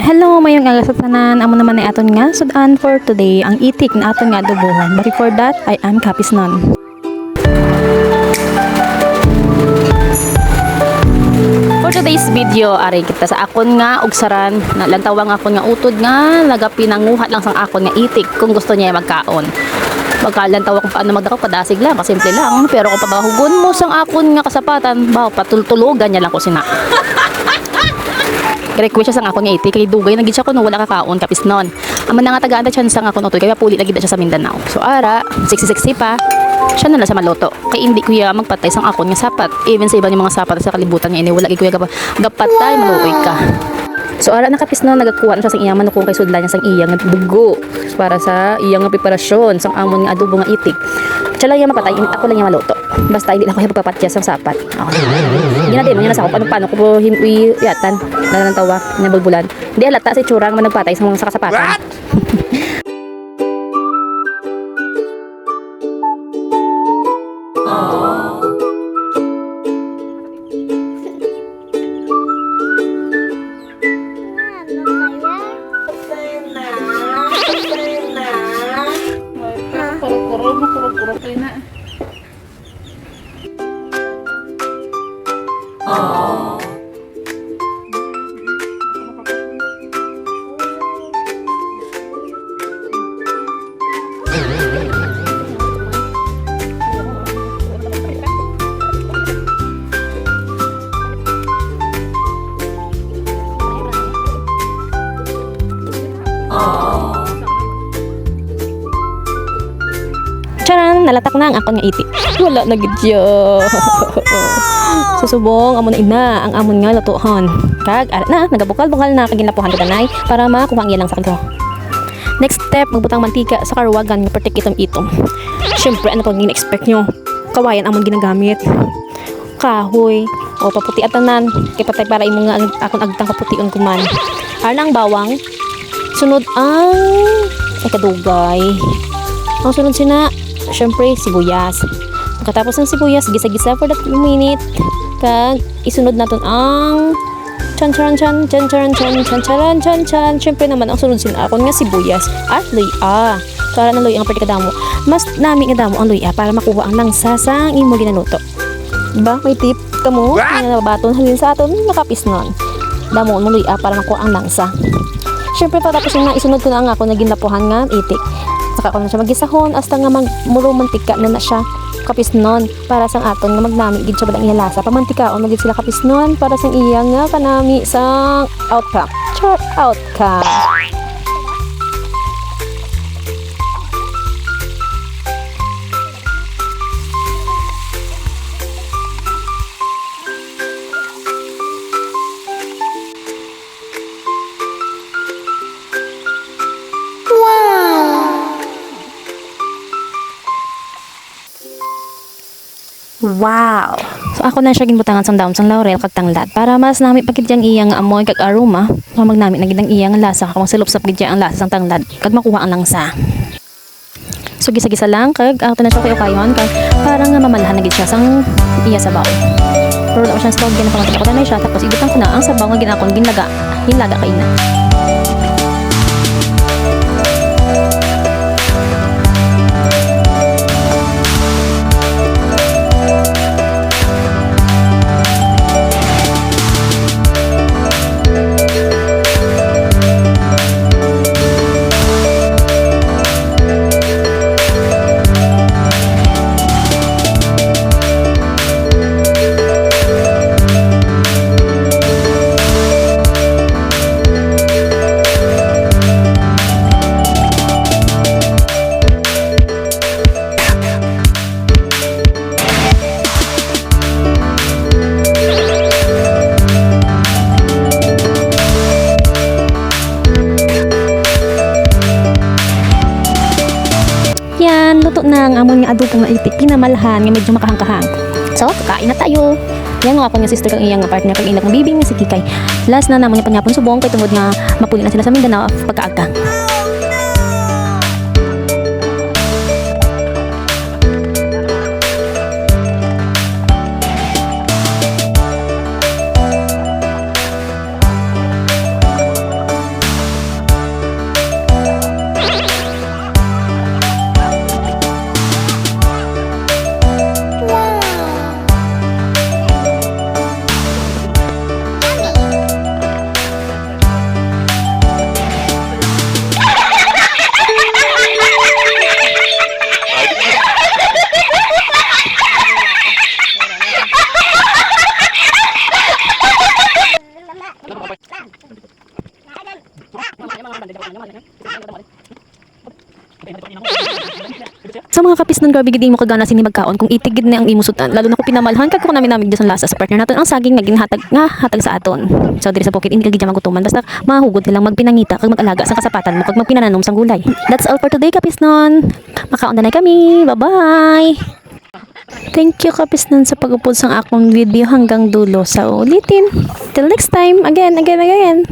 Hello, mayong aga sa tanan. Amo naman ay aton nga sudan for today ang itik na aton nga adobohon. But before that, I am Kapisnon. For today's video, ari kita sa akon nga ugsaran na lantawang akon nga utod nga laga pinanguhat lang sang akon nga itik kung gusto niya magkaon. Magkalantaw kung paano magdakaw kadasig lang, kasimple lang. Pero kung pabahugon mo sang akon nga kasapatan, baw patultulugan niya lang ko sina. Request siya sang akon nga iti kay dugay nagid siya kuno wala kakaon Kapisnon. Amo na nga tagaan siya sang akon utoy kaya puli lagid siya sa Mindanao. So ara, sexy pa. Siya na lang sa maloto. Kay hindi kuya magpatay sang akon nga sapat. Even sa ibang mga sapat sa kalibutan nga ini wala gid kuya gapatay maluoy ka. So ara na Kapisnon nagakuha na siya sang iyang manukong kay sudlan niya sang iyang dugo para sa iyang nga preparasyon sang amon nga adobo nga itik. Siya lang yung mapatay, ako lang yung maluto. Basta hindi lang ako pagpapatya sang sapat. Okay. Hindi na din, hindi na sa ako. Paano ko po yatan? Nanantawa, nabulbulan. Hindi halata si Churang man nagpatay sa mga kasapatan. Charan, nalatak na ang akon nga itik. Wala na gid siya. Susubong amon na ina ang amon nga lutuhon. Kag ara na nagabukal-bukal na kag ginapuhan kanay para makuha ang ilang sakto. Next step, magbutang mantika sa karwagan nga pertik itom-itom. Syempre ano pang gina-expect nyo? Kawayan amon ginagamit. Kahoy o paputi atanan kay patay para imo nga akon agtang kapution kuman. Ara ang bawang. Sunod ang kadugay. Ang sunod sina syempre sibuyas. Pagkatapos ng sibuyas, gisa-gisa for that minute. Kag isunod naton ang chan. Syempre naman ang sunod sila akon nga sibuyas at luya. Para na luya ang pertikadamo. Mas nami nga damo ang luya para makuha ang langsa sa imo ginaluto. Diba? May tip kamo nga nababaton halin sa aton nakapisnon. Damo mo luya para makuha ang langsa. Syempre patapos na isunod ko na ang ako naging lapuhan nga itik. Saka ko na siya magisahon hasta nga muro mantika na siya Kapisnon para sang aton nga magnami gid siya badang ihalasa pamantikaon magid sila Kapisnon para sang iya nga kanami sang outcome. Char outcome. Wow! So ako na siya ginbutangan sang daon sang laurel kag tanglad para mas nami pagid yang iyang amoy kag aroma nga magnami na gid ang iyang lasa kag silupsap gid ang lasa sang tanglad kag makuha ang langsa. So gisa-gisa lang kag ato na siya kayo-kayon kag para nga mamalahan na gid siya sang iya sabaw. Pero daw siya sa tawag ginapamatay ko na siya tapos ibutang ko na ang sabaw nga ginakon hinlaga kay na. Luto na ang amon nga adobo nga itik pinamalahan nga medyo makahangkahang. So, kakain na tayo. Yan nga ako nga sister kang iyang nga partner kang inak ng bibing ni si Kikay. Last na naman yung panyapon subong kay tungod nga mapuli na sila sa Mindanao pagkaaga. Sa mga kapisnon, grabe gid mo kagana sini magkaon kung itigid na ang imusutan, lalo na kung pinamalhan kag kung namin sa lasa sa partner naton ang saging naging hatag sa aton. So diri sa bukid hindi kagid magutuman basta mahugod nilang magpinangita kag mag-alaga sa kasapatan mo kag magpinananom sang gulay. That's all for today, kapisnon. Makaon na kami. Bye-bye. Thank you, kapisnon, sa pag-upod sang akong video hanggang dulo. Sa ulitin. Till next time. Again.